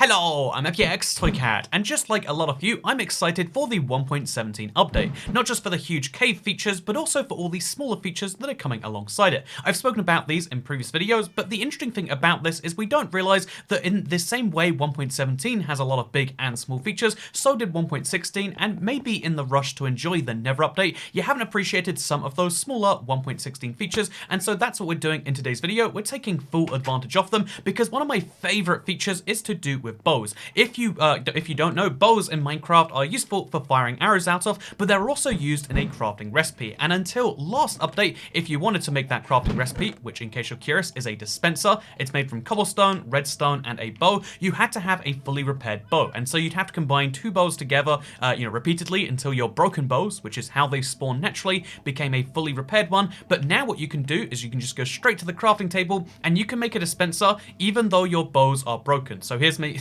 Hello, I'm ToycatA, and just like a lot of you, I'm excited for the 1.17 update. Not just for the huge cave features, but also for all these smaller features that are coming alongside it. I've spoken about these in previous videos, but the interesting thing about this is we don't realize that in the same way 1.17 has a lot of big and small features, so did 1.16, and maybe in the rush to enjoy the Never update, you haven't appreciated some of those smaller 1.16 features, and so that's what we're doing in today's video. We're taking full advantage of them, because one of my favorite features is to do with bows. If you don't know, bows in Minecraft are useful for firing arrows out of, but they're also used in a crafting recipe. And until last update, if you wanted to make that crafting recipe, which in case you're curious is a dispenser, it's made from cobblestone, redstone, and a bow, you had to have a fully repaired bow. And so you'd have to combine two bows together, repeatedly until your broken bows, which is how they spawn naturally, became a fully repaired one. But now what you can do is you can just go straight to the crafting table and you can make a dispenser even though your bows are broken. So here's me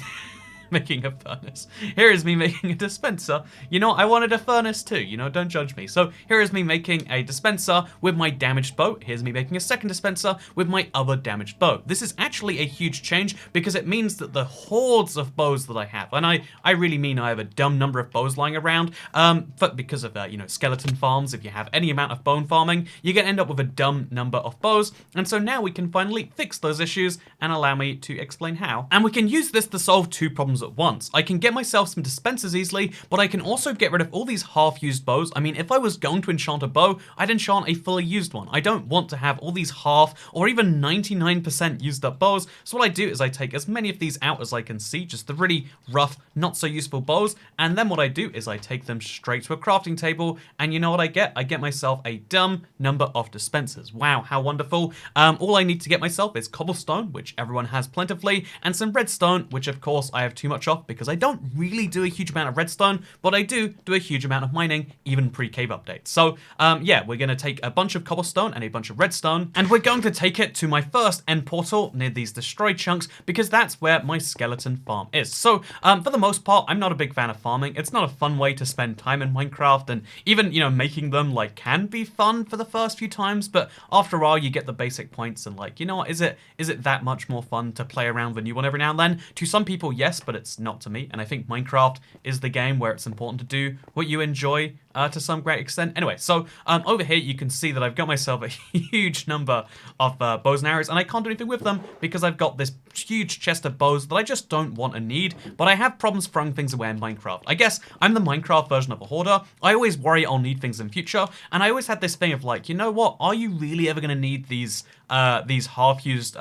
making a furnace. Here is me making a dispenser. You know, I wanted a furnace too, you know, don't judge me. So here is me making a dispenser with my damaged bow. Here's me making a second dispenser with my other damaged bow. This is actually a huge change because it means that the hordes of bows that I have, and I really mean I have a dumb number of bows lying around, but because of, skeleton farms, if you have any amount of bone farming, you're gonna end up with a dumb number of bows. And so now we can finally fix those issues and allow me to explain how. And we can use this to solve two problems at once. I can get myself some dispensers easily, but I can also get rid of all these half-used bows. I mean, if I was going to enchant a bow, I'd enchant a fully used one. I don't want to have all these half or even 99% used up bows. So what I do is I take as many of these out as I can see, just the really rough, not so useful bows, and then what I do is I take them straight to a crafting table, and you know what I get? I get myself a dumb number of dispensers. Wow, how wonderful. All I need to get myself is cobblestone, which everyone has plentifully, and some redstone, which of course I have too much of because I don't really do a huge amount of redstone, but I do a huge amount of mining, even pre-cave updates. So yeah, we're going to take a bunch of cobblestone and a bunch of redstone, and we're going to take it to my first end portal near these destroyed chunks because that's where my skeleton farm is. So for the most part, I'm not a big fan of farming. It's not a fun way to spend time in Minecraft, and even, making them can be fun for the first few times, but after a while you get the basic points and you know what, is it that much more fun to play around with a new one every now and then? To some people, yes, but it's not to me, and I think Minecraft is the game where it's important to do what you enjoy to some great extent. Anyway, so over here you can see that I've got myself a huge number of bows and arrows, and I can't do anything with them because I've got this huge chest of bows that I just don't want and need, but I have problems throwing things away in Minecraft. I guess I'm the Minecraft version of a hoarder. I always worry I'll need things in future, and I always had this thing of you know what, are you really ever going to need these half-used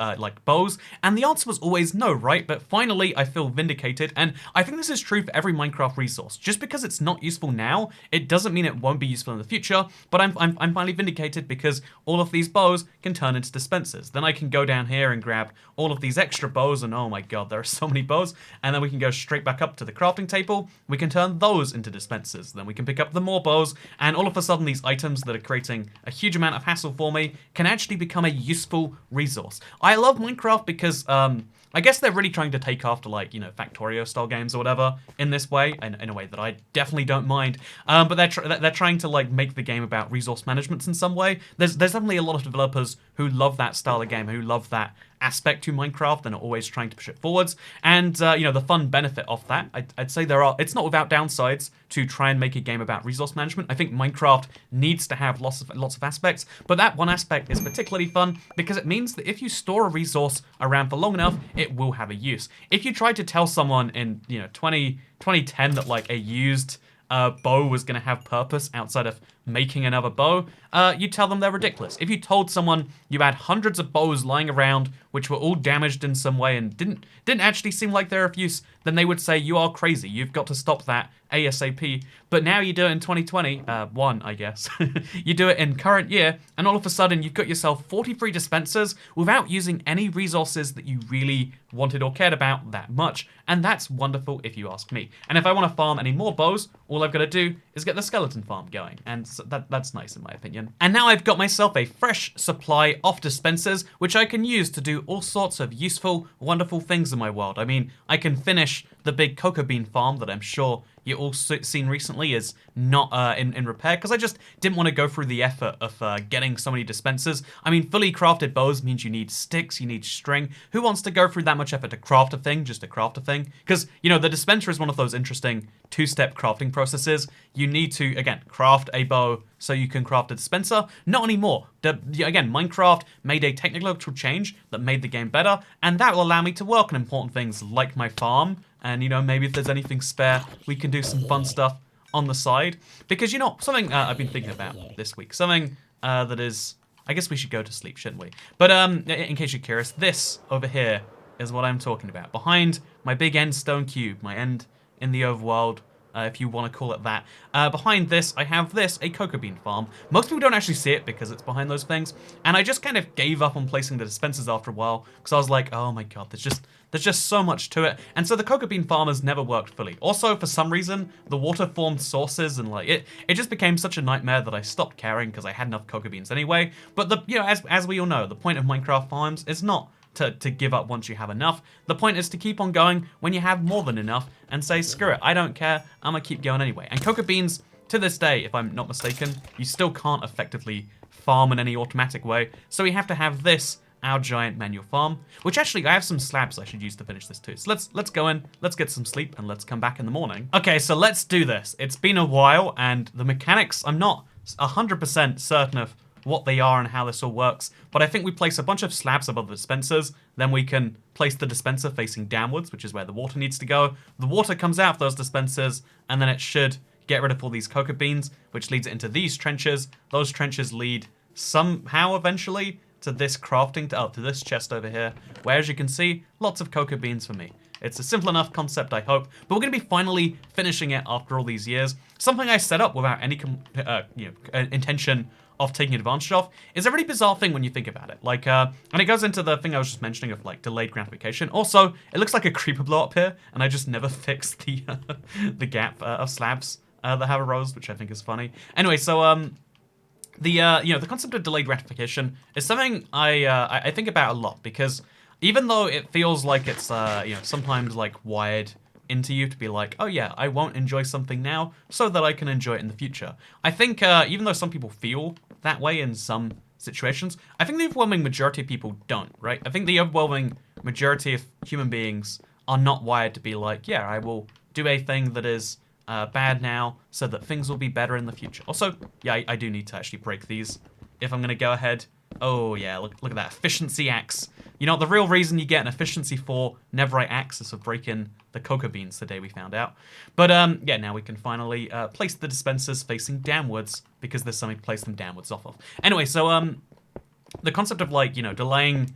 bows? And the answer was always no, right? But finally I feel vindicated, and I think this is true for every Minecraft resource. Just because it's not useful now, it doesn't mean it won't be useful in the future, but I'm finally vindicated because all of these bows can turn into dispensers. Then I can go down here and grab all of these extra bows, and oh my god, there are so many bows, and then we can go straight back up to the crafting table. We can turn those into dispensers. Then we can pick up the more bows, and all of a sudden these items that are creating a huge amount of hassle for me can actually become a useful resource. I love Minecraft because I guess they're really trying to take after Factorio style games or whatever in this way, in a way that I definitely don't mind. But they're trying to make the game about resource management in some way. There's definitely a lot of developers who love that style of game, who love that aspect to Minecraft and are always trying to push it forwards. And the fun benefit of that, I'd say it's not without downsides to try and make a game about resource management. I think Minecraft needs to have lots of aspects, but that one aspect is particularly fun because it means that if you store a resource around for long enough, it will have a use. If you try to tell someone in 2010 that a used bow was going to have purpose outside of making another bow, you tell them they're ridiculous. If you told someone you had hundreds of bows lying around which were all damaged in some way and didn't actually seem like they're of use, then they would say you are crazy. You've got to stop that ASAP. But now you do it in 2021, I guess. You do it in current year, and all of a sudden you've got yourself 43 dispensers without using any resources that you really wanted or cared about that much. And that's wonderful if you ask me. And if I want to farm any more bows, all I've got to do is get the skeleton farm going. And so that's nice in my opinion. And now I've got myself a fresh supply of dispensers, which I can use to do all sorts of useful, wonderful things in my world. I mean, I can finish the big cocoa bean farm that I'm sure you all seen recently is not in repair, because I just didn't want to go through the effort of getting so many dispensers. I mean, fully crafted bows means you need sticks, you need string. Who wants to go through that much effort to craft a thing, just to craft a thing? Because, you know, the dispenser is one of those interesting two-step crafting processes. You need to, again, craft a bow so you can craft a dispenser. Not anymore. Again, Minecraft made a technological change that made the game better, and that will allow me to work on important things like my farm, and, you know, maybe if there's anything spare, we can do some fun stuff on the side. Because, you know, something I've been thinking about this week, something that is, I guess we should go to sleep, shouldn't we? But in case you're curious, this over here is what I'm talking about. Behind my big end stone cube, my end in the overworld, if you want to call it that. Behind this, I have this, a cocoa bean farm. Most people don't actually see it because it's behind those things. And I just kind of gave up on placing the dispensers after a while because I was like, oh my god, there's just so much to it. And so the cocoa bean farmers never worked fully. Also, for some reason, the water formed sources and like it just became such a nightmare that I stopped caring because I had enough cocoa beans anyway. But you know, as we all know, the point of Minecraft farms is not to give up once you have enough. The point is to keep on going when you have more than enough and say, screw it, I don't care, I'm gonna keep going anyway. And cocoa beans, to this day, if I'm not mistaken, you still can't effectively farm in any automatic way. So we have to have this, our giant manual farm, which actually I have some slabs I should use to finish this too. So let's go in, let's get some sleep, and let's come back in the morning. Okay, so let's do this. It's been a while, and the mechanics, I'm not 100% certain of what they are and how this all works, but I think we place a bunch of slabs above the dispensers, then we can place the dispenser facing downwards, which is where the water needs to go. The water comes out of those dispensers, and then it should get rid of all these cocoa beans, which leads it into these trenches. Those trenches lead somehow eventually to this crafting, to this chest over here, where, as you can see, lots of cocoa beans for me. It's a simple enough concept, I hope, but we're going to be finally finishing it after all these years. Something I set up without any intention of taking advantage of is a really bizarre thing when you think about it. Like, and it goes into the thing I was just mentioning of like delayed gratification. Also, it looks like a creeper blow up here, and I just never fixed the the gap of slabs that have arose, which I think is funny. Anyway, so the concept of delayed gratification is something I think about a lot, because even though it feels like it's sometimes like wired into you to be like, oh yeah, I won't enjoy something now so that I can enjoy it in the future. I think even though some people feel that way in some situations, I think the overwhelming majority of people don't, right? I think the overwhelming majority of human beings are not wired to be like, yeah, I will do a thing that is bad now so that things will be better in the future. Also, yeah, I do need to actually break these if I'm going to go ahead. Oh yeah, look at that efficiency axe. You know, the real reason you get an efficiency 4 netherite axe is for breaking the cocoa beans the day we found out. But yeah, now we can finally place the dispensers facing downwards because there's something to place them downwards off of. Anyway, so the concept of like, delaying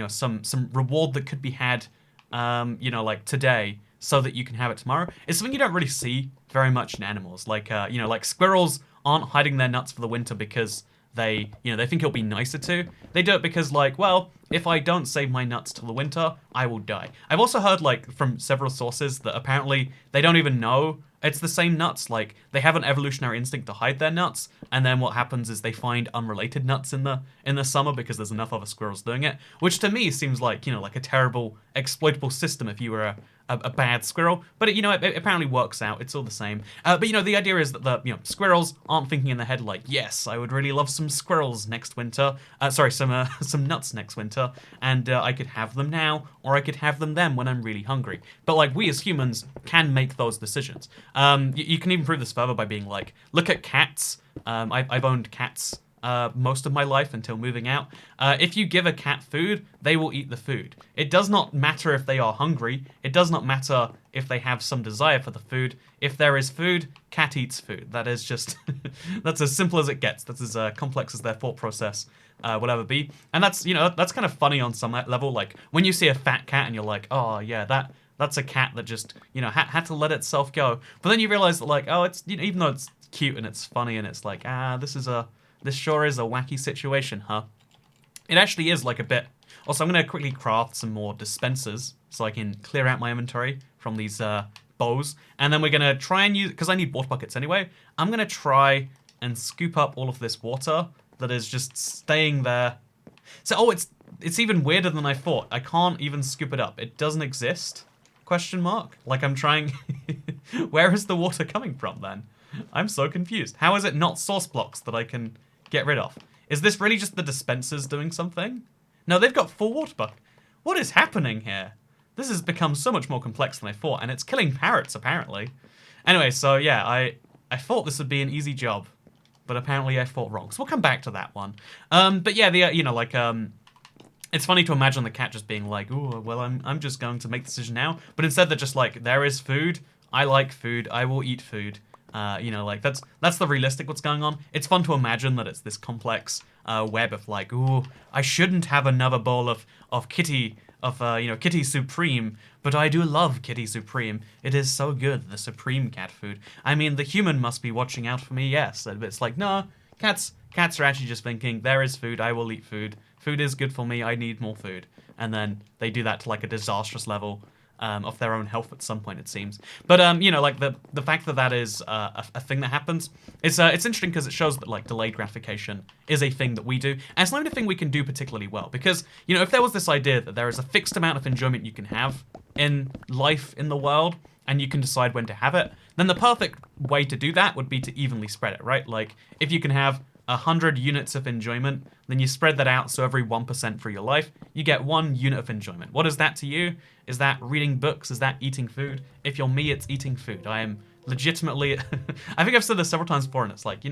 some reward that could be had like today so that you can have it tomorrow is something you don't really see very much in animals. Like like squirrels aren't hiding their nuts for the winter because they think it'll be nicer to. They do it because, like, well, if I don't save my nuts till the winter, I will die. I've also heard, like, from several sources that apparently they don't even know it's the same nuts. Like, they have an evolutionary instinct to hide their nuts, and then what happens is they find unrelated nuts in the summer because there's enough other squirrels doing it, which to me seems like, like a terrible exploitable system if you were a bad squirrel, but it apparently works out. It's all the same. But the idea is that the squirrels aren't thinking in their head like, yes, I would really love some squirrels next winter. Some nuts next winter, and I could have them now, or I could have them then when I'm really hungry. But like we as humans can make those decisions. You can even prove this further by being like, look at cats. I've owned cats most of my life until moving out. If you give a cat food, they will eat the food. It does not matter if they are hungry. It does not matter if they have some desire for the food. If there is food, cat eats food. That is just, that's as simple as it gets. That's as complex as their thought process will ever be. And that's, that's kind of funny on some level. Like when you see a fat cat and you're like, oh yeah, that's a cat that just, had to let itself go. But then you realize that like, oh, it's, even though it's cute and it's funny and it's like, this sure is a wacky situation, huh? It actually is like a bit. Also, I'm going to quickly craft some more dispensers so I can clear out my inventory from these bows. And then we're going to try and use, because I need water buckets anyway, I'm going to try and scoop up all of this water that is just staying there. So, it's even weirder than I thought. I can't even scoop it up. It doesn't exist? Question mark? Like I'm trying Where is the water coming from then? I'm so confused. How is it not source blocks that I can get rid of? Is this really just the dispensers doing something? No, they've got full water bucket. What is happening here? This has become so much more complex than I thought, and it's killing parrots, apparently. Anyway, so yeah, I thought this would be an easy job, but apparently I thought wrong. So we'll come back to that one. But yeah, it's funny to imagine the cat just being like, "Oh, well, I'm just going to make the decision now." But instead, they're just like, "There is food. I like food. I will eat food." That's the realistic what's going on. It's fun to imagine that it's this complex web of like, "Ooh, I shouldn't have another bowl of Kitty Kitty Supreme, but I do love Kitty Supreme. It is so good, the supreme cat food. I mean, the human must be watching out for me, yes." But it's like, no, cats are actually just thinking, there is food, I will eat food. Food is good for me, I need more food. And then they do that to like a disastrous level of their own health at some point, it seems. But the fact that is a thing that happens, it's interesting because it shows that like delayed gratification is a thing that we do, and it's not even a thing we can do particularly well. Because if there was this idea that there is a fixed amount of enjoyment you can have in life in the world, and you can decide when to have it, then the perfect way to do that would be to evenly spread it, right? Like if you can have 100 units of enjoyment, then you spread that out so every 1% through your life, you get 1 unit of enjoyment. What is that to you? Is that reading books? Is that eating food? If you're me, it's eating food. I am legitimately... I think I've said this several times before, and it's like,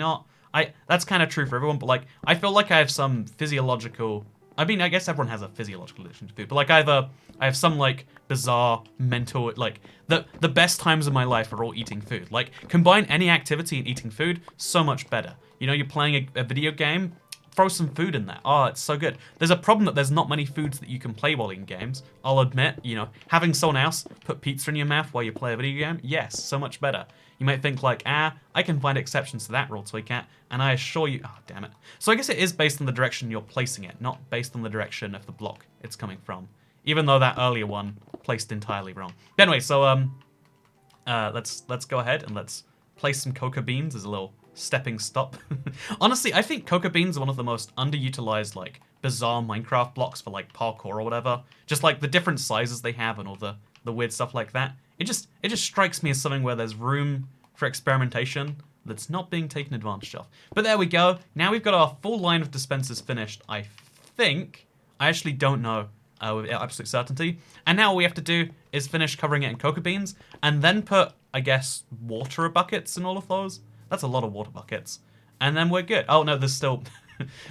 that's kind of true for everyone, but like, I feel like I have some physiological... I mean, I guess everyone has a physiological addiction to food, but like I have some like bizarre mental, like the best times of my life are all eating food. Like combine any activity and eating food, so much better. You're playing a video game, throw some food in there. Oh, it's so good. There's a problem that there's not many foods that you can play while in games. I'll admit, having someone else put pizza in your mouth while you play a video game, yes, so much better. You might think like, I can find exceptions to that rule, ToycatA, and I assure you, oh, damn it. So I guess it is based on the direction you're placing it, not based on the direction of the block it's coming from. Even though that earlier one placed entirely wrong. But anyway, so let's go ahead and let's place some cocoa beans as a little stepping stop. Honestly, I think cocoa beans are one of the most underutilized, like, bizarre Minecraft blocks for, like, parkour or whatever. Just, like, the different sizes they have and all the weird stuff like that. It just strikes me as something where there's room for experimentation that's not being taken advantage of. But there we go. Now we've got our full line of dispensers finished, I think. I actually don't know with absolute certainty. And now all we have to do is finish covering it in cocoa beans and then put, I guess, water buckets in all of those. That's a lot of water buckets. And then we're good. Oh, no, there's still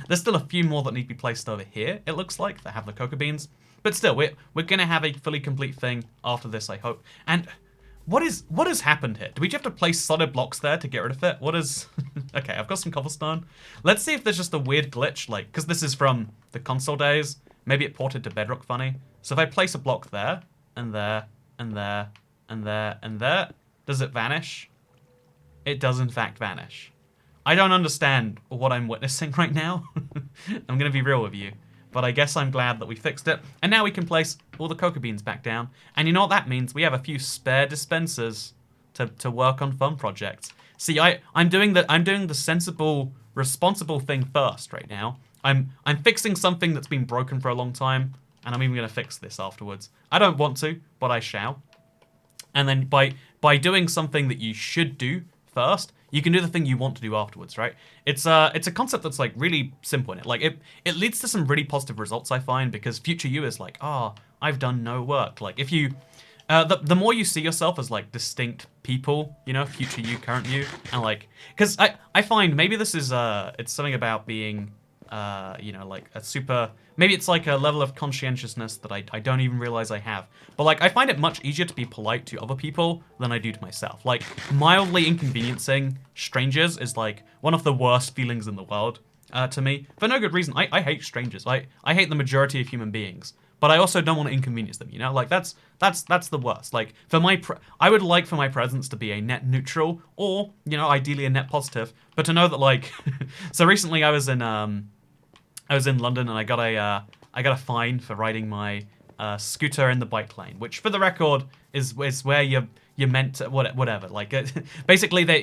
a few more that need to be placed over here, it looks like, that have the cocoa beans. But still, we're going to have a fully complete thing after this, I hope. And what has happened here? Do we just have to place solid blocks there to get rid of it? What is... Okay, I've got some cobblestone. Let's see if there's just a weird glitch, like, because this is from the console days. Maybe it ported to Bedrock funny. So if I place a block there, and there, and there, and there, and there, does it vanish? It does in fact vanish. I don't understand what I'm witnessing right now. I'm going to be real with you. But I guess I'm glad that we fixed it. And now we can place all the cocoa beans back down. And you know what that means? We have a few spare dispensers to work on fun projects. See, I'm doing the sensible, responsible thing first right now. I'm fixing something that's been broken for a long time, and I'm even going to fix this afterwards. I don't want to, but I shall. And then by doing something that you should do first, you can do the thing you want to do afterwards, right? It's a concept that's like really simple in it. Like it leads to some really positive results, I find, because future you is like, I've done no work. Like if you, the more you see yourself as like distinct people, future you, current you, and like, because I find maybe this is it's something about being like a super, maybe it's like a level of conscientiousness that I don't even realize I have. But like, I find it much easier to be polite to other people than I do to myself. Like, mildly inconveniencing strangers is like one of the worst feelings in the world to me. For no good reason. I hate strangers. I hate the majority of human beings. But I also don't want to inconvenience them, Like, that's the worst. Like, I would like for my presence to be a net neutral or, ideally a net positive. But to know that, like, so recently I was in London and I got a fine for riding my scooter in the bike lane, which for the record is where you're meant to, whatever. Like, basically, they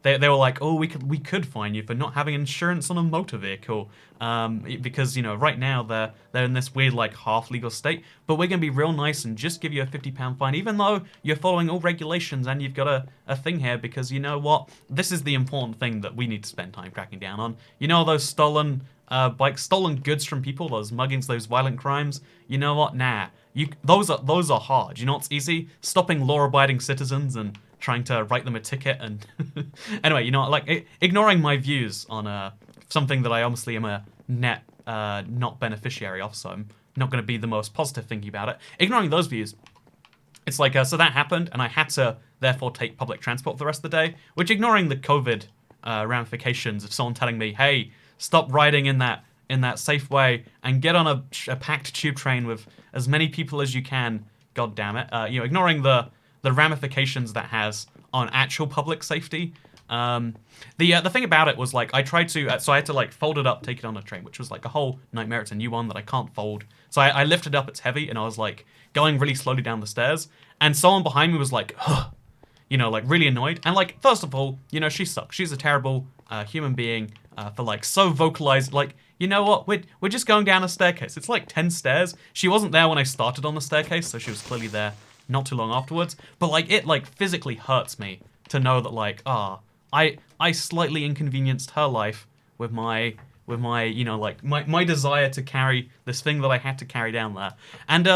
were like, oh, we could fine you for not having insurance on a motor vehicle, because right now they're in this weird like half legal state. But we're gonna be real nice and just give you a £50 fine, even though you're following all regulations and you've got a thing here, because you know what? This is the important thing that we need to spend time cracking down on. Those stolen stolen goods from people, those muggings, those violent crimes. You know what? Nah. Those are hard. You know what's easy? Stopping law-abiding citizens and trying to write them a ticket. And anyway, like ignoring my views on something that I honestly am a net not beneficiary of, so I'm not going to be the most positive thinking about it. Ignoring those views, it's like so that happened, and I had to therefore take public transport for the rest of the day. Which, ignoring the COVID ramifications of someone telling me, "Hey, stop riding in that safe way and get on a packed tube train with as many people as you can." God damn it! Ignoring the ramifications that has on actual public safety. The thing about it was like I tried to, so I had to like fold it up, take it on a train, which was like a whole nightmare. It's a new one that I can't fold, so I lifted it up. It's heavy, and I was like going really slowly down the stairs, and someone behind me was like, "Huh," like really annoyed. And like, first of all, she sucks. She's a terrible human being for like so vocalized. Like, you know what? We're just going down a staircase. It's like 10 stairs. She wasn't there when I started on the staircase, so she was clearly there not too long afterwards. But like, it like physically hurts me to know that like, I slightly inconvenienced her life with my like my desire to carry this thing that I had to carry down there. And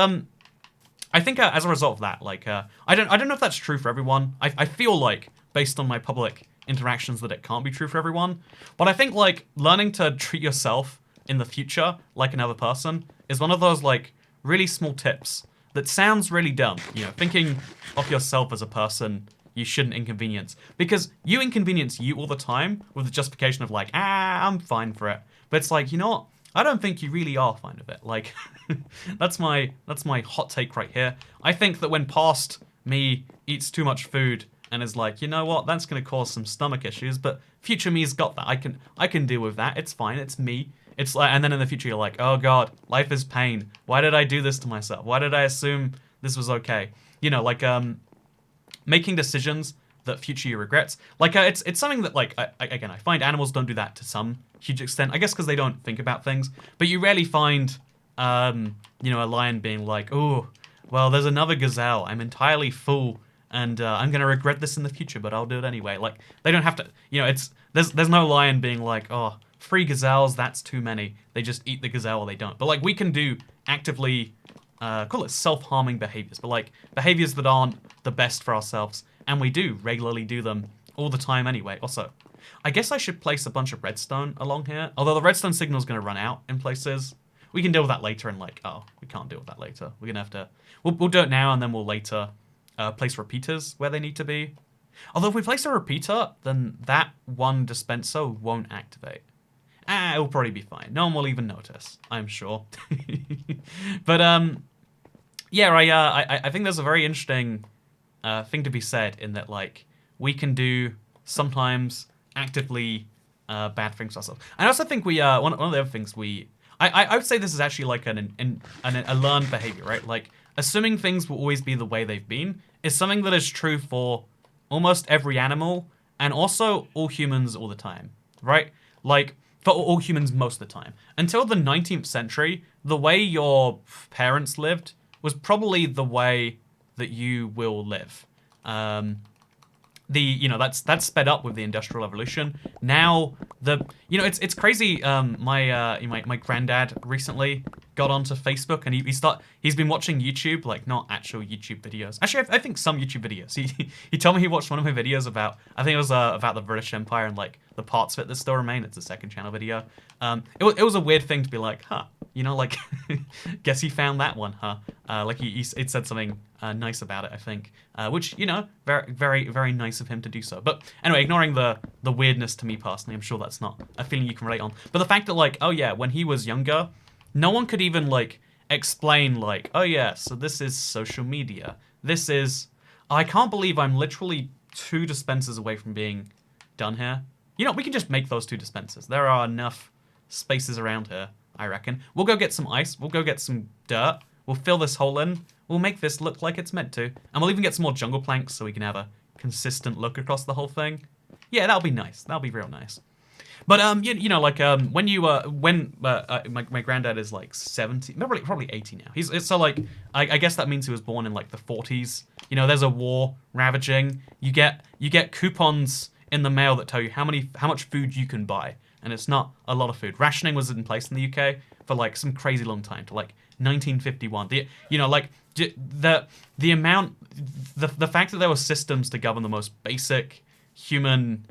I think as a result of that, like I don't know if that's true for everyone. I feel like based on my public interactions that it can't be true for everyone. But I think like learning to treat yourself in the future like another person is one of those like really small tips that sounds really dumb. Thinking of yourself as a person you shouldn't inconvenience, because you inconvenience you all the time with the justification of like, I'm fine for it. But it's like, you know what? I don't think you really are fine with it. Like, that's my hot take right here. I think that when past me eats too much food and is like, you know what, that's going to cause some stomach issues, but future me's got that. I can deal with that. It's fine. It's me. It's like, and then in the future you're like, oh god, life is pain. Why did I do this to myself? Why did I assume this was okay? Making decisions that future you regrets. Like, it's something that, like, I find animals don't do that to some huge extent. I guess because they don't think about things. But you rarely find, a lion being like, oh, well, there's another gazelle. I'm entirely full, and I'm going to regret this in the future, but I'll do it anyway. Like, they don't have to, there's no lion being like, oh, 3 gazelles, that's too many. They just eat the gazelle or they don't. But, like, we can do actively, call it self-harming behaviors, but, like, behaviors that aren't the best for ourselves, and we do regularly do them all the time anyway. Also, I guess I should place a bunch of redstone along here, although the redstone signal is going to run out in places. We can deal with that later, and like, oh, we can't deal with that later. We're going to have to, we'll do it now, and then we'll later place repeaters where they need to be. Although if we place a repeater, then that one dispenser won't activate. It'll probably be fine. No one will even notice, I'm sure. But, yeah, I think there's a very interesting thing to be said in that, like, we can do sometimes actively bad things to ourselves. And I also think we one of the other things I would say this is actually like a learned behavior, right? Like, assuming things will always be the way they've been is something that is true for almost every animal and also all humans all the time, right? Like, for all humans most of the time. Until the 19th century, the way your parents lived was probably the way that you will live. That's sped up with the Industrial Revolution. Now it's crazy. My granddad recently got onto Facebook and he's been watching YouTube, like not actual YouTube videos. Actually, I think some YouTube videos. He told me he watched one of my videos about, I think it was about the British Empire and like the parts of it that still remain. It's a second channel video. It was a weird thing to be like, huh, like guess he found that one, huh? Like he said something nice about it, I think, which very very very nice of him to do so. But anyway, ignoring the weirdness to me personally, I'm sure that's not a feeling you can relate on. But the fact that like, oh yeah, when he was younger, no one could even like explain like, oh yeah, so this is social media. This is, I can't believe I'm literally 2 dispensers away from being done here. We can just make those 2 dispensers. There are enough spaces around here, I reckon. We'll go get some ice. We'll go get some dirt. We'll fill this hole in. we'll make this look like it's meant to. And we'll even get some more jungle planks so we can have a consistent look across the whole thing. Yeah, that'll be nice. That'll be real nice. But you know, like when my granddad is like 70, probably 80 now. It's so like I guess that means he was born in like the 40s. You know, there's a war ravaging. You get coupons in the mail that tell you how much food you can buy, and it's not a lot of food. Rationing was in place in the UK for like some crazy long time, to like 1951. The amount, the fact that there were systems to govern the most basic human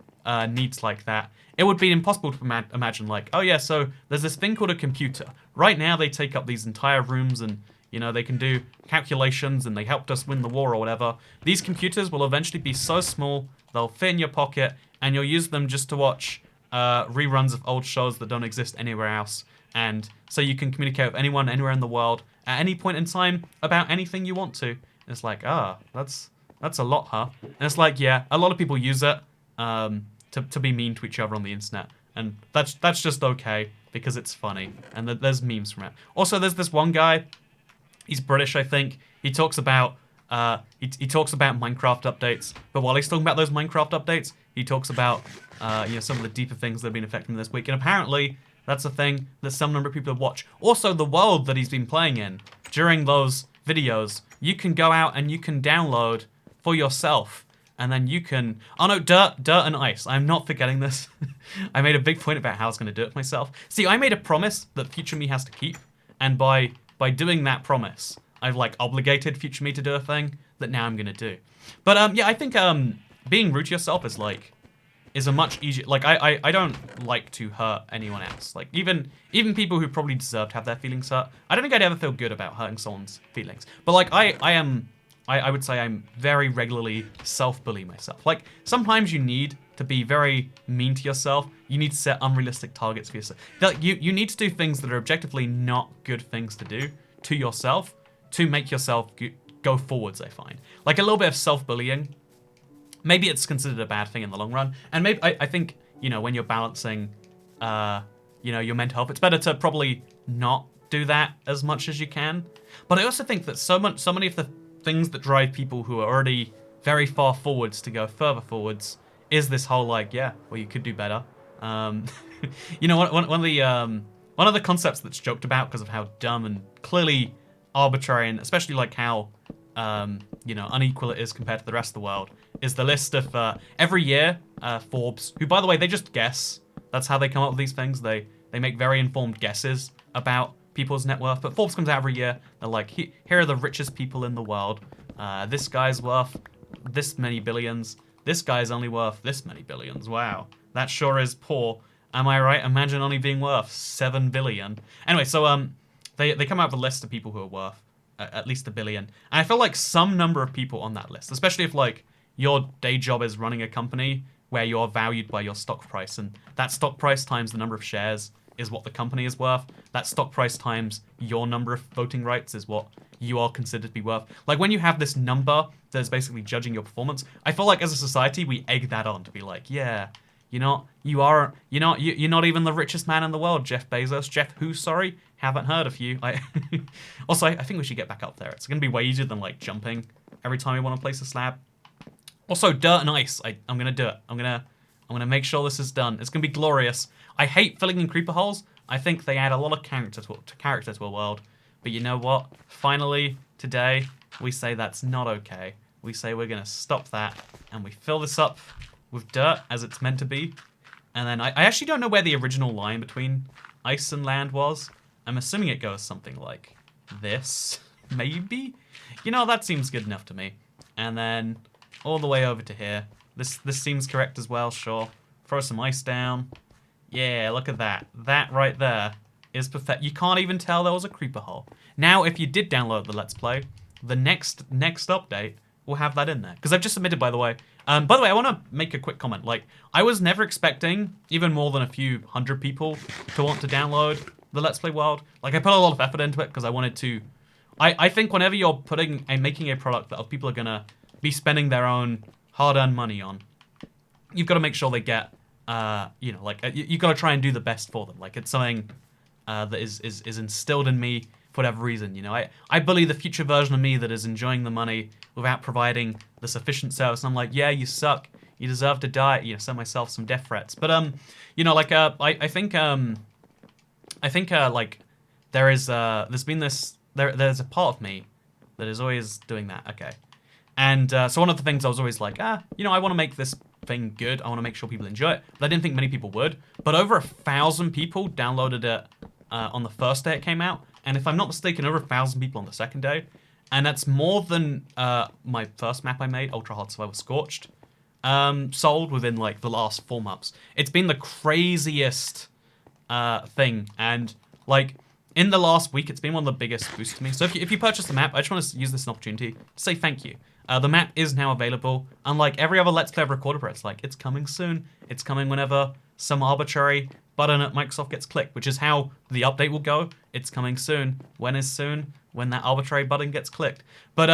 needs like that, it would be impossible to imagine like, oh yeah, so there's this thing called a computer. Right now they take up these entire rooms and, you know, they can do calculations and they helped us win the war or whatever. These computers will eventually be so small, they'll fit in your pocket and you'll use them just to watch reruns of old shows that don't exist anywhere else. And so you can communicate with anyone anywhere in the world at any point in time about anything you want to. And it's like, that's a lot, huh? And it's like, yeah, a lot of people use it to be mean to each other on the internet, and that's just okay because it's funny, and there's memes from it. Also, there's this one guy, he's British, I think. He talks about he talks about Minecraft updates, but while he's talking about those Minecraft updates, he talks about you know, some of the deeper things that have been affecting him this week, and apparently that's a thing that some number of people watch. Also, the world that he's been playing in during those videos, you can go out and you can download for yourself. And then you can... Oh no, dirt and ice. I'm not forgetting this. I made a big point about how I was going to do it myself. See, I made a promise that future me has to keep. And by doing that promise, I've like obligated future me to do a thing that now I'm going to do. But yeah, I think being rude to yourself is a much easier... Like, I don't like to hurt anyone else. Like, even people who probably deserve to have their feelings hurt, I don't think I'd ever feel good about hurting someone's feelings. But like, I would say I'm very regularly self-bully myself. Like, sometimes you need to be very mean to yourself. You need to set unrealistic targets for yourself. Like, you need to do things that are objectively not good things to do to yourself to make yourself go forwards, I find. Like, a little bit of self-bullying, maybe it's considered a bad thing in the long run. And maybe I think, you know, when you're balancing, you know, your mental health, it's better to probably not do that as much as you can. But I also think that so many of the things that drive people who are already very far forwards to go further forwards is this whole like, yeah, well, you could do better. You know, one of the concepts that's joked about because of how dumb and clearly arbitrary, and especially like how you know, unequal it is compared to the rest of the world, is the list of every year Forbes, who by the way they just guess. That's how they come up with these things. They make very informed guesses about people's net worth, but Forbes comes out every year. They're like, here are the richest people in the world. This guy's worth this many billions. This guy's only worth this many billions. Wow, that sure is poor. Am I right? Imagine only being worth 7 billion. Anyway, so they come out with a list of people who are worth at least $1 billion. And I feel like some number of people on that list, especially if like your day job is running a company where you're valued by your stock price, and that stock price times the number of shares is what the company is worth. That stock price times your number of voting rights is what you are considered to be worth. Like, when you have this number that's basically judging your performance, I feel like as a society we egg that on to be like, yeah, you're not even the richest man in the world, Jeff Bezos. Jeff who, sorry? Haven't heard of you. Also, I think we should get back up there. It's gonna be way easier than like jumping every time we want to place a slab. Also, dirt and ice. I'm gonna do it. I'm gonna make sure this is done. It's gonna be glorious. I hate filling in creeper holes. I think they add a lot of character to a world. But you know what? Finally, today, we say that's not okay. We say we're gonna stop that, and we fill this up with dirt as it's meant to be. And then I actually don't know where the original line between ice and land was. I'm assuming it goes something like this, maybe? You know, that seems good enough to me. And then all the way over to here. This seems correct as well, sure. Throw some ice down. Yeah, look at that. That right there is perfect. You can't even tell there was a creeper hole. Now, if you did download the Let's Play, the next update will have that in there. Because I've just submitted, by the way. By the way, I want to make a quick comment. Like, I was never expecting even more than a few hundred people to want to download the Let's Play world. Like, I put a lot of effort into it because I wanted to... I think whenever you're making a product that other people are going to be spending their own hard-earned money on, you've got to make sure they get, you got to try and do the best for them. Like, it's something that is instilled in me for whatever reason, you know. I bully the future version of me that is enjoying the money without providing the sufficient service. And I'm like, yeah, you suck. You deserve to die. You know, send myself some death threats. But you know, like I think like there's been this there's a part of me that is always doing that. Okay. And so one of the things I was always like, you know, I want to make this thing good. I want to make sure people enjoy it. But I didn't think many people would. But over 1,000 people downloaded it on the first day it came out. And if I'm not mistaken, over 1,000 people on the second day. And that's more than my first map I made, Ultra Hard Survival Scorched, sold within like the last 4 months. It's been the craziest thing. And like in the last week, it's been one of the biggest boosts to me. So if you purchase the map, I just want to use this opportunity to say thank you. The map is now available. Unlike every other Let's Play I've recorded where it's like, it's coming soon. It's coming whenever some arbitrary button at Microsoft gets clicked, which is how the update will go. It's coming soon. When is soon? When that arbitrary button gets clicked. But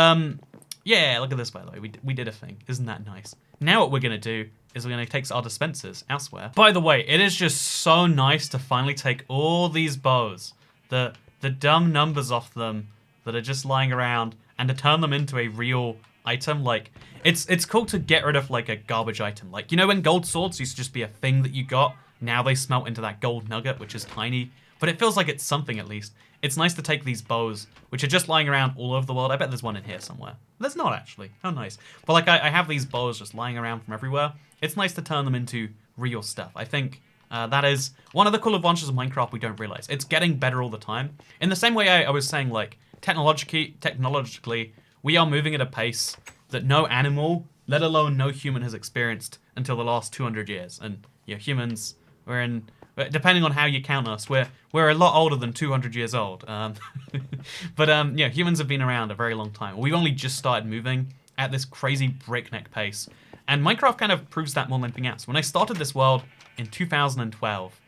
yeah, look at this, by the way. We did a thing. Isn't that nice? Now what we're going to do is we're going to take our dispensers elsewhere. By the way, it is just so nice to finally take all these bows, the dumb numbers off them that are just lying around, and to turn them into a real item. Like, it's cool to get rid of like a garbage item. Like, you know when gold swords used to just be a thing that you got? Now they smelt into that gold nugget, which is tiny, but it feels like it's something at least. It's nice to take these bows, which are just lying around all over the world. I bet there's one in here somewhere. There's not, actually. How nice. But like, I have these bows just lying around from everywhere. It's nice to turn them into real stuff. I think that is one of the cool advantages of Minecraft we don't realize. It's getting better all the time. In the same way I was saying, like, technologically, we are moving at a pace that no animal, let alone no human, has experienced until the last 200 years. And yeah, humans, we're in, depending on how you count us, we're a lot older than 200 years old. But yeah, humans have been around a very long time. We've only just started moving at this crazy breakneck pace. And Minecraft kind of proves that more than anything else. When I started this world in 2012,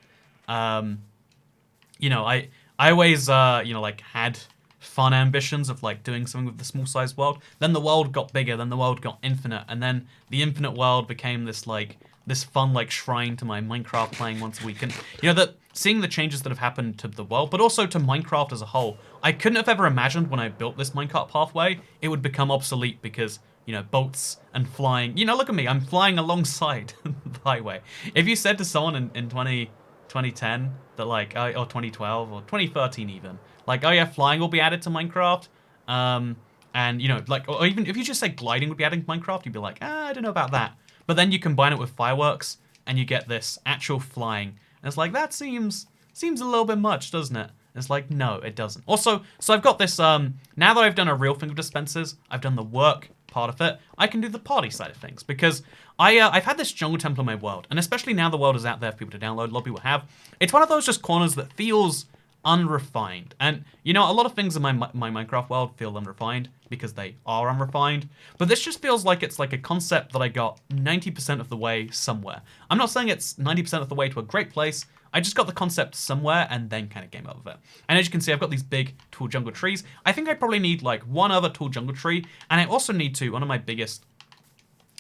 you know, I always, you know, like had fun ambitions of like doing something with the small sized world. Then the world got bigger, then the world got infinite, and then the infinite world became this like this fun like shrine to my Minecraft playing once a week. And you know, that seeing the changes that have happened to the world, but also to Minecraft as a whole, I couldn't have ever imagined when I built this minecart pathway it would become obsolete because, you know, boats and flying. You know, look at me, I'm flying alongside the highway. If you said to someone in 2010 that like, or 2012 or 2013 even, like, oh yeah, flying will be added to Minecraft, and you know, like, or even if you just said gliding would be added to Minecraft, you'd be like, I don't know about that. But then you combine it with fireworks, and you get this actual flying, and it's like, that seems a little bit much, doesn't it? And it's like, no, it doesn't. Also, so I've got this, now that I've done a real thing with dispensers, I've done the work part of it, I can do the party side of things, because I've had this jungle temple in my world, and especially now the world is out there for people to download, a lot of people have. It's one of those just corners that feels unrefined. And you know, a lot of things in my Minecraft world feel unrefined because they are unrefined, but this just feels like it's like a concept that I got 90% of the way somewhere. I'm not saying it's 90% of the way to a great place, I just got the concept somewhere and then kind of came up with it. And as you can see, I've got these big tall jungle trees. I think I probably need like one other tall jungle tree, and I also need to, one of my biggest,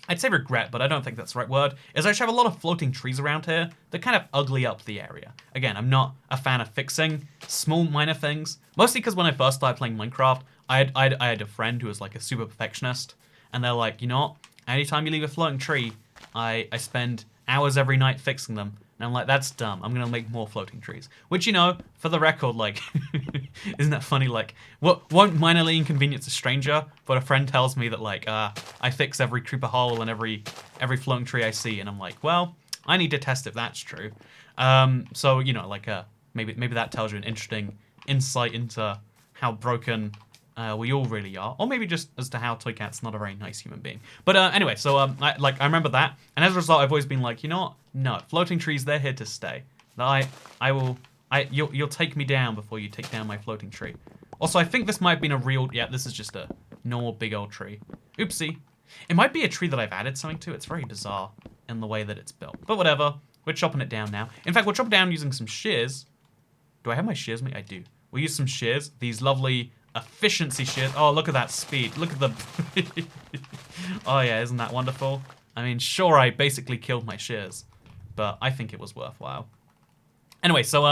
I'd say regret, but I don't think that's the right word, is I just have a lot of floating trees around here that kind of ugly up the area. Again, I'm not a fan of fixing small minor things, mostly because when I first started playing Minecraft, I had a friend who was like a super perfectionist, and they're like, you know what, anytime you leave a floating tree, I spend hours every night fixing them. And I'm like, that's dumb. I'm going to make more floating trees. Which, you know, for the record, like, isn't that funny? Like, what won't minorly inconvenience a stranger, but a friend tells me that, like, I fix every creeper hole and every floating tree I see. And I'm like, well, I need to test if that's true. So, you know, like, maybe that tells you an interesting insight into how broken we all really are, or maybe just as to how ToycatA's not a very nice human being. But anyway, so I remember that, and as a result, I've always been like, you know what? No, floating trees, they're here to stay. You'll take me down before you take down my floating tree. Also, I think this might have been a real, yeah, this is just a normal big old tree. Oopsie. It might be a tree that I've added something to. It's very bizarre in the way that it's built. But whatever, we're chopping it down now. In fact, we'll chop it down using some shears. Do I have my shears with me? I do. We'll use some shears, these lovely efficiency shears. Oh, look at that speed. Look at the... Oh yeah, isn't that wonderful? I mean, sure, I basically killed my shears, but I think it was worthwhile. Anyway, so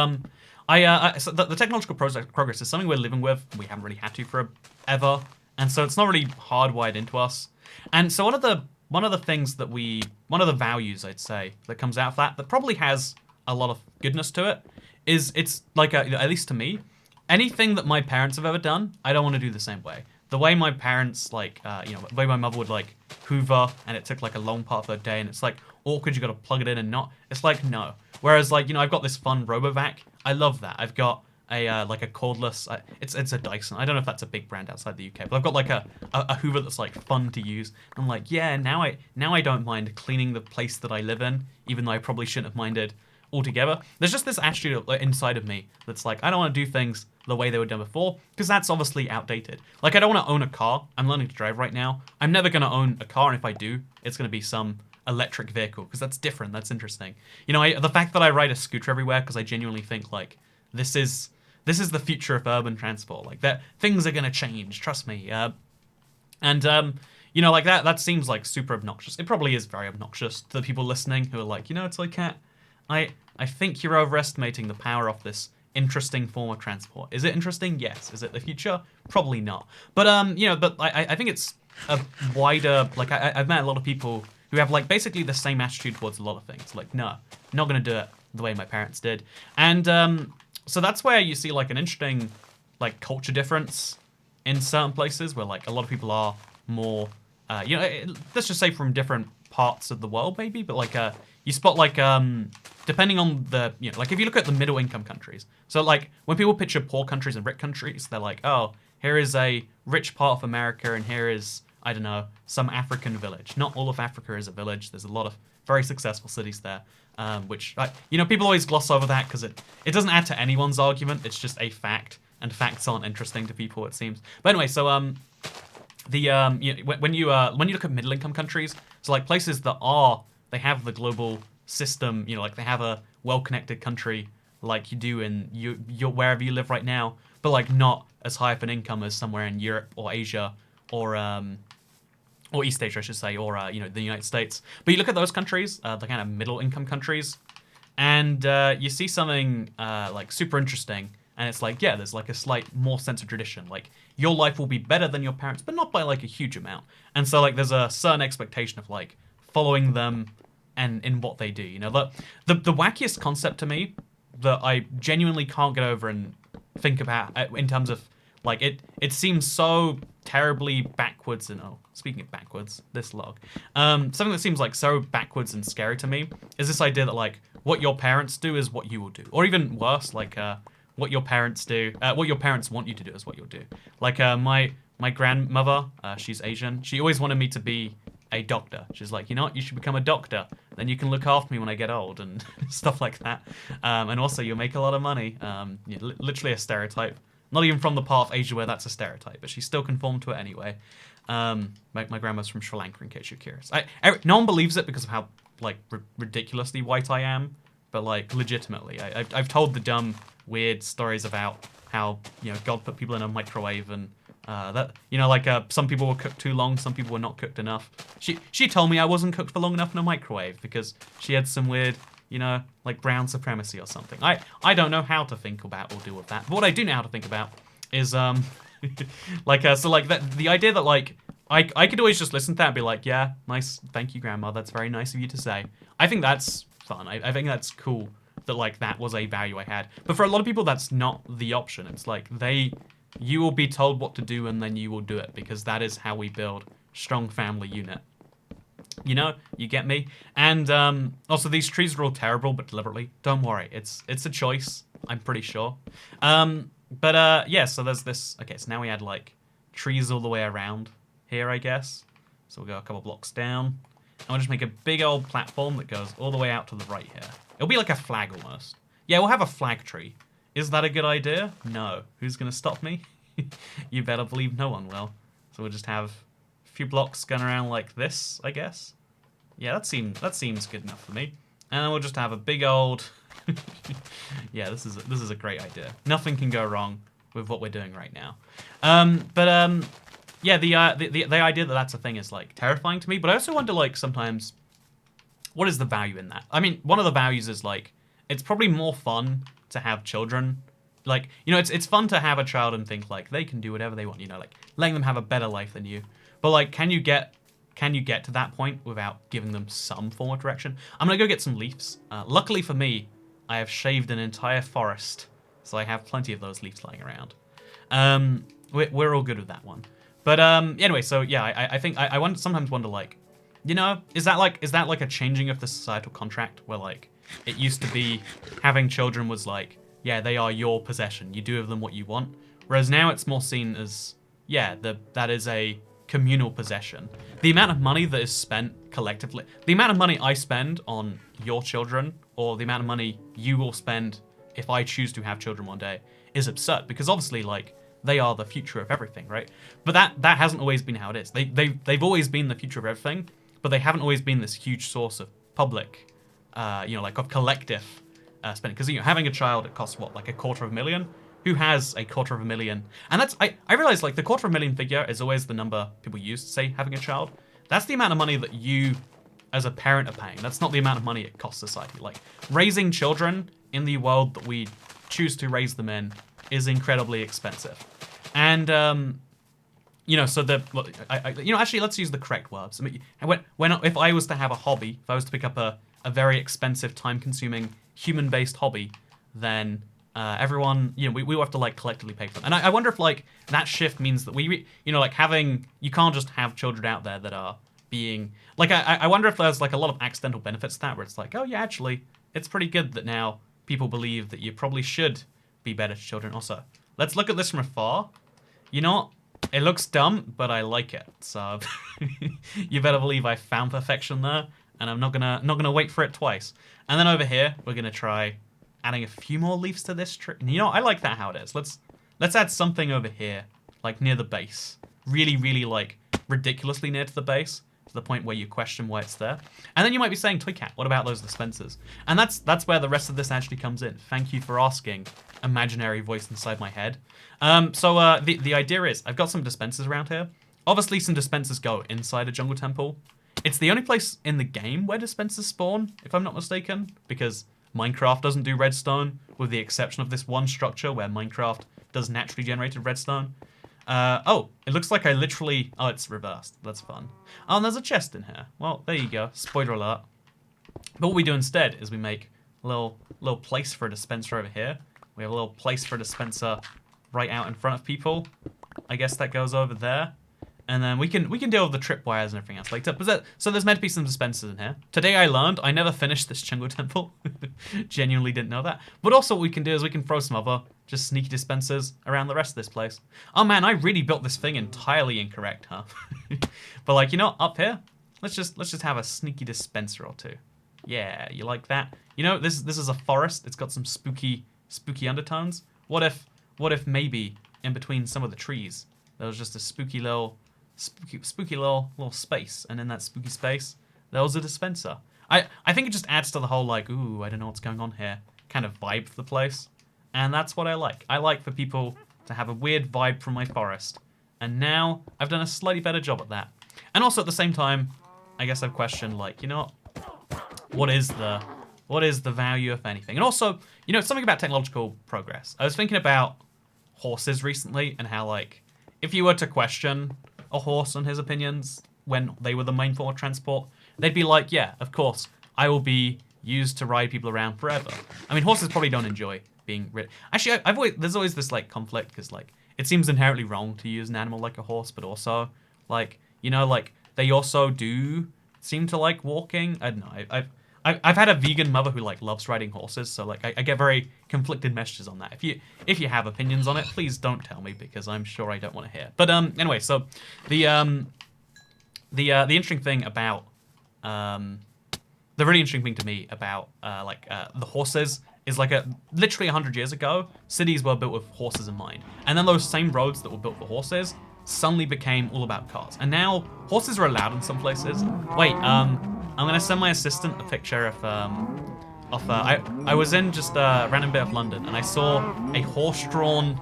So the technological progress is something we're living with. We haven't really had to for ever, and so it's not really hardwired into us. And so one of the things that one of the values I'd say that comes out of that probably has a lot of goodness to it is it's like at least to me, anything that my parents have ever done, I don't want to do the same way. The way my parents the way my mother would like hoover, and it took like a long part of her day, and it's like awkward. You got to plug it in and not. It's like no. Whereas like I've got this fun RoboVac. I love that. I've got a like a cordless. It's a Dyson. I don't know if that's a big brand outside the UK, but I've got like a Hoover that's like fun to use. I'm like, yeah, now I don't mind cleaning the place that I live in, even though I probably shouldn't have minded altogether. There's just this attitude inside of me that's like, I don't want to do things the way they were done before, because that's obviously outdated. Like, I don't want to own a car. I'm learning to drive right now. I'm never going to own a car, and if I do, it's going to be some electric vehicle, because that's different. That's interesting. The fact that I ride a scooter everywhere, because I genuinely think, like, this is the future of urban transport. Like, that things are going to change, trust me. Like, that seems, like, super obnoxious. It probably is very obnoxious to the people listening who are like, it's like, Cat, I think you're overestimating the power of this interesting form of transport. Is it interesting? Yes. Is it the future? Probably not. But but I think it's a wider, like, I've met a lot of people who have like basically the same attitude towards a lot of things. Like, no, not gonna do it the way my parents did. And so that's where you see like an interesting like culture difference in certain places where like a lot of people are more let's just say from different parts of the world maybe, but like you spot like depending on the like if you look at the middle income countries, so like when people picture poor countries and rich countries, they're like, oh, here is a rich part of America and here is, I don't know, some African village. Not all of Africa is a village. There's a lot of very successful cities there, which people always gloss over that because it doesn't add to anyone's argument. It's just a fact, and facts aren't interesting to people, it seems. But anyway, so when you look at middle income countries, so like places that they have the global system, like they have a well-connected country like you do in your wherever you live right now, but like not as high of an income as somewhere in Europe or Asia or East Asia, I should say, or the United States. But you look at those countries, the kind of middle-income countries, and you see something like super interesting. And it's like, yeah, there's like a slight more sense of tradition. Like your life will be better than your parents, but not by like a huge amount. And so like there's a certain expectation of like following them and in what they do. The wackiest concept to me that I genuinely can't get over and think about in terms of like it seems so terribly backwards. And speaking of backwards, this log, something that seems like so backwards and scary to me is this idea that like what your parents do is what you will do, or even worse, like what your parents do, what your parents want you to do is what you'll do. Like my grandmother, she's Asian. She always wanted me to be a doctor. She's like, you know what, you should become a doctor. Then you can look after me when I get old and stuff like that. And also you'll make a lot of money. Literally a stereotype. Not even from the part of Asia where that's a stereotype, but she still conformed to it anyway. My grandma's from Sri Lanka, in case you're curious. No one believes it because of how like ridiculously white I am, but like legitimately, I've told the dumb, weird stories about how God put people in a microwave and some people were cooked too long, some people were not cooked enough. She told me I wasn't cooked for long enough in a microwave because she had some weird, like brown supremacy or something. I don't know how to think about or deal with that. But what I do know how to think about is the idea that like I could always just listen to that and be like, yeah, nice, thank you, Grandma, that's very nice of you to say. I think that's fun. I think that's cool that like that was a value I had. But for a lot of people, that's not the option. It's like you will be told what to do and then you will do it because that is how we build strong family unit. You get me? And also these trees are all terrible, but deliberately. Don't worry, it's a choice, I'm pretty sure. So there's this. Okay, so now we had like trees all the way around here, I guess. So we'll go a couple blocks down. And we'll just make a big old platform that goes all the way out to the right here. It'll be like a flag almost. Yeah, we'll have a flag tree. Is that a good idea? No. Who's going to stop me? You better believe no one will. So we'll just have a few blocks going around like this, I guess. Yeah, that seems good enough for me. And then we'll just have a big old... Yeah, this is a great idea. Nothing can go wrong with what we're doing right now. Yeah, the idea that that's a thing is like terrifying to me. But I also wonder like sometimes, what is the value in that? I mean, one of the values is like it's probably more fun to have children. Like, you know, it's fun to have a child and think, like, they can do whatever they want, you know, like, letting them have a better life than you. But, like, can you get to that point without giving them some form of direction? I'm gonna go get some leaves. Luckily for me, I have shaved an entire forest, so I have plenty of those leaves lying around. We're all good with that one. But anyway, so yeah, I think I sometimes wonder, like, you know, is that like a changing of the societal contract where, like, it used to be having children was like, yeah, they are your possession. You do with them what you want. Whereas now it's more seen as, yeah, that is a communal possession. The amount of money that is spent collectively, the amount of money I spend on your children, or the amount of money you will spend if I choose to have children one day, is absurd, because obviously, like, they are the future of everything, right? But that hasn't always been how it is. They've always been the future of everything, but they haven't always been this huge source of public, you know, like, of collective spending. Because, you know, having a child, it costs what, like $250,000? Who has $250,000? And that's, I realize, like, the $250,000 figure is always the number people use to say having a child. That's the amount of money that you, as a parent, are paying. That's not the amount of money it costs society. Like, raising children in the world that we choose to raise them in is incredibly expensive. And, you know, so you know, actually, let's use the correct words. I mean, if I was to have a hobby, if I was to pick up a very expensive, time-consuming, human-based hobby, then everyone, you know, we will have to, like, collectively pay for them. And I wonder if, like, that shift means that you know, like, you can't just have children out there that are being, like, I wonder if there's, like, a lot of accidental benefits to that, where it's like, oh, yeah, actually, it's pretty good that now people believe that you probably should be better to children also. Let's look at this from afar. You know what? It looks dumb, but I like it. So you better believe I found perfection there, and I'm not gonna wait for it twice. And then over here, we're gonna try adding a few more leaves to this tree. And you know, I like that how it is. Let's add something over here, like near the base. Really, really, like, ridiculously near to the base, to the point where you question why it's there. And then you might be saying, ToycatA, what about those dispensers? And that's where the rest of this actually comes in. Thank you for asking, imaginary voice inside my head. So the idea is, I've got some dispensers around here. Obviously, some dispensers go inside a jungle temple. It's the only place in the game where dispensers spawn, if I'm not mistaken, because Minecraft doesn't do redstone, with the exception of this one structure where Minecraft does naturally generated redstone. Oh, it looks like I literally... Oh, it's reversed. That's fun. Oh, and there's a chest in here. Well, there you go. Spoiler alert. But what we do instead is we make a little place for a dispenser over here. We have a little place for a dispenser right out in front of people. I guess that goes over there. And then we can deal with the tripwires and everything else. Like, so there's meant to be some dispensers in here. Today I learned I never finished this jungle temple. Genuinely didn't know that. But also what we can do is we can throw some other just sneaky dispensers around the rest of this place. Oh man, I really built this thing entirely incorrect, huh? But, like, you know, up here, let's just have a sneaky dispenser or two. Yeah, you like that? You know, this is a forest. It's got some spooky undertones. What if maybe in between some of the trees there was just a spooky little space, and in that spooky space there was a dispenser. I think it just adds to the whole, like, ooh, I don't know what's going on here kind of vibe for the place, and that's what I like. I like for people to have a weird vibe from my forest, and now I've done a slightly better job at that. And also at the same time, I guess I've questioned, like, you know, what is the value, if anything? And also, you know, something about technological progress. I was thinking about horses recently, and how, like, if you were to question a horse on his opinions when they were the main form of transport, they'd be like, yeah, of course, I will be used to ride people around forever. I mean, horses probably don't enjoy being rid. Actually, there's always this, like, conflict, because, like, it seems inherently wrong to use an animal like a horse, but also, like, you know, like, they also do seem to like walking. I don't know. I've had a vegan mother who, like, loves riding horses, so, like, I get very conflicted messages on that. If you have opinions on it, please don't tell me, because I'm sure I don't want to hear. But anyway, so the interesting thing about the really interesting thing to me about the horses is, like, literally 100 years ago, cities were built with horses in mind, and then those same roads that were built for horses suddenly became all about cars, and now horses are allowed in some places. Wait, I'm gonna send my assistant a picture of I was in just a random bit of London, and I saw a horse-drawn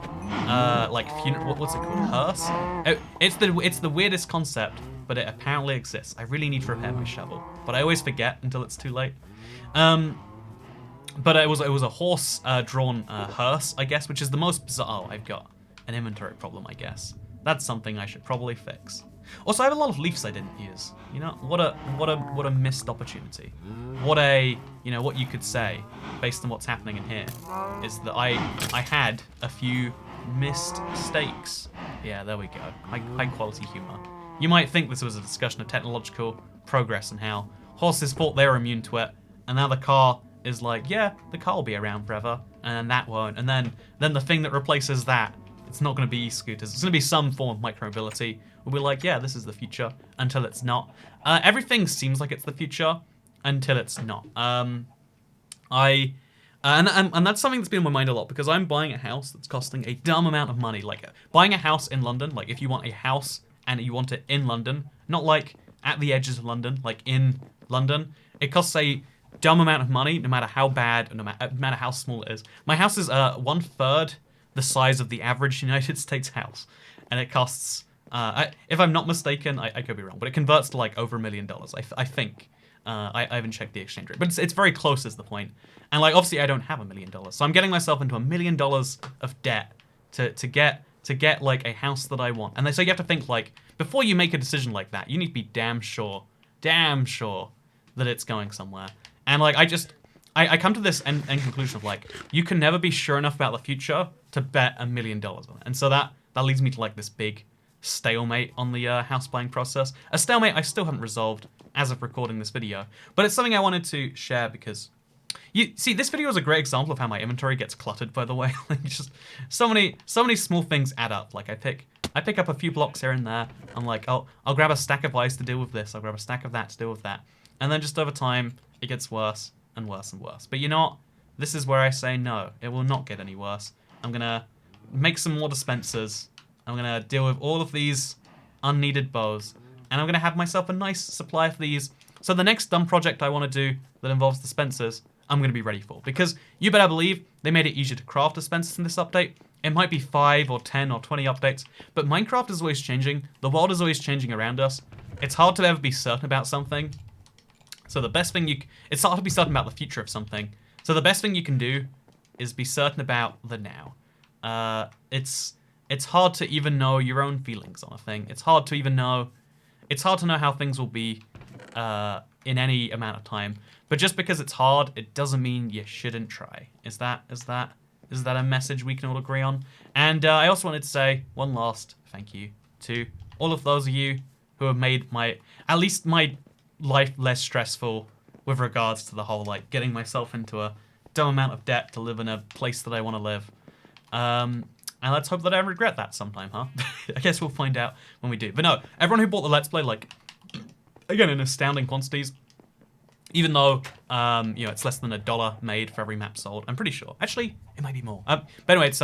like funeral. What's it called? Hearse. It's the weirdest concept, but it apparently exists. I really need to repair my shovel, but I always forget until it's too late. But it was a horse drawn hearse, I guess, which is the most bizarre. Oh, I've got an inventory problem, I guess. That's something I should probably fix. Also, I have a lot of leaves I didn't use. You know, what a missed opportunity. What what you could say, based on what's happening in here, is that I had a few missed stakes. Yeah, there we go. High quality humor. You might think this was a discussion of technological progress and how horses thought they were immune to it, and now the car is like, yeah, the car will be around forever, and then that won't. And then the thing that replaces that, it's not going to be e-scooters. It's going to be some form of micromobility. We'll be like, yeah, this is the future, until it's not. Everything seems like it's the future until it's not. And that's something that's been on my mind a lot, because I'm buying a house that's costing a dumb amount of money. Like, buying a house in London, like if you want a house and you want it in London, not like at the edges of London, like in London, it costs a dumb amount of money, no matter how bad, no matter how small it is. My house is 1/3 the size of the average United States house, and it costs, if I'm not mistaken, I could be wrong, but it converts to like over $1 million, I think. I haven't checked the exchange rate, but it's very close is the point. And like, obviously I don't have $1 million, so I'm getting myself into $1 million of debt to get like a house that I want. And so you have to think, like, before you make a decision like that, you need to be damn sure that it's going somewhere. And like, I come to this end conclusion of like, you can never be sure enough about the future to bet $1 million on it. And so that leads me to like this big stalemate on the house buying process. A stalemate I still haven't resolved as of recording this video, but it's something I wanted to share because you see, this video is a great example of how my inventory gets cluttered, by the way. Like, just so many small things add up. Like I pick up a few blocks here and there. I'm like, oh, I'll grab a stack of ice to deal with this. I'll grab a stack of that to deal with that. And then just over time, it gets worse and worse and worse. But you know what? This is where I say no. It will not get any worse. I'm gonna make some more dispensers. I'm gonna deal with all of these unneeded bows. And I'm gonna have myself a nice supply of these. So the next dumb project I want to do that involves dispensers, I'm going to be ready for. Because you better believe they made it easier to craft dispensers in this update. It might be 5 or 10 or 20 updates, but Minecraft is always changing. The world is always changing around us. It's hard to ever be certain about something. So the best thing it's hard to be certain about the future of something. So the best thing you can do is be certain about the now. It's hard to even know your own feelings on a thing. It's hard to know how things will be in any amount of time. But just because it's hard, it doesn't mean you shouldn't try. Is that a message we can all agree on? And I also wanted to say one last thank you to all of those of you who have made at least my life less stressful with regards to the whole, like, getting myself into a dumb amount of debt to live in a place that I want to live. And let's hope that I regret that sometime, huh? I guess we'll find out when we do. But no, everyone who bought the Let's Play, like, again, in astounding quantities, even though, it's less than $1 made for every map sold. I'm pretty sure. Actually, it might be more. But anyway, it's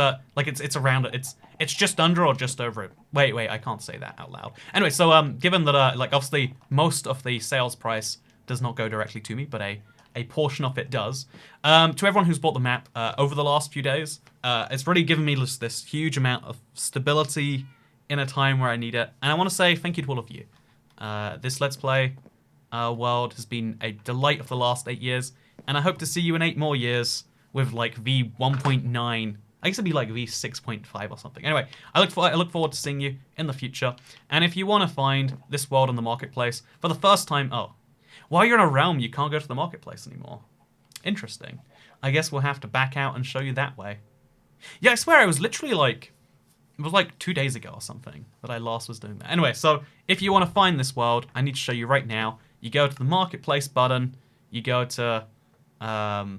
around it. It's just under or just over it. Wait, I can't say that out loud. Anyway, so given that obviously most of the sales price does not go directly to me, but a portion of it does. To everyone who's bought the map over the last few days, it's really given me this huge amount of stability in a time where I need it, and I want to say thank you to all of you. This Let's Play world has been a delight of the last 8 years, and I hope to see you in 8 more years with like V1.9. I guess it'd be like V6.5 or something. Anyway, I look forward to seeing you in the future. And if you want to find this world on the marketplace for the first time, while you're in a realm, you can't go to the marketplace anymore. Interesting. I guess we'll have to back out and show you that way. Yeah, I swear it was literally like, it was like 2 days ago or something that I last was doing that. Anyway, so if you want to find this world, I need to show you right now. You go to the marketplace button. You go to, I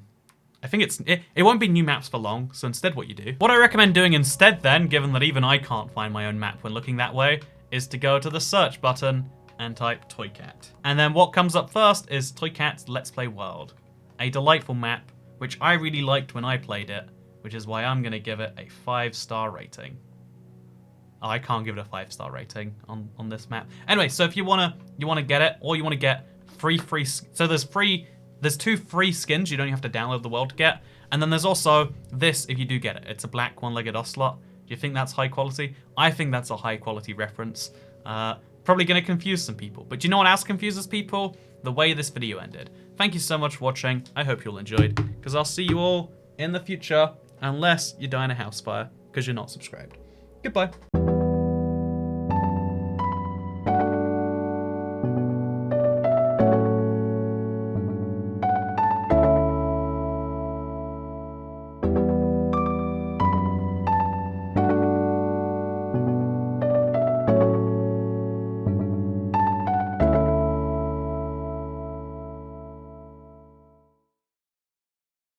think it won't be new maps for long. So instead what you do, what I recommend doing instead then, given that even I can't find my own map when looking that way, is to go to the search button and type ToycatA. And then what comes up first is ToycatA's Let's Play World. A delightful map, which I really liked when I played it, which is why I'm going to give it a 5-star rating. Oh, I can't give it a 5-star rating on this map. Anyway, so if you wanna get it, or you wanna get free, so there's 2 free skins you don't have to download the world to get, and then there's also this if you do get it. It's a black one-legged ocelot. Do you think that's high quality? I think that's a high quality reference Probably going to confuse some people. But do you know what else confuses people? The way this video ended. Thank you so much for watching. I hope you all enjoyed, because I'll see you all in the future, unless you die in a house fire because you're not subscribed. Goodbye.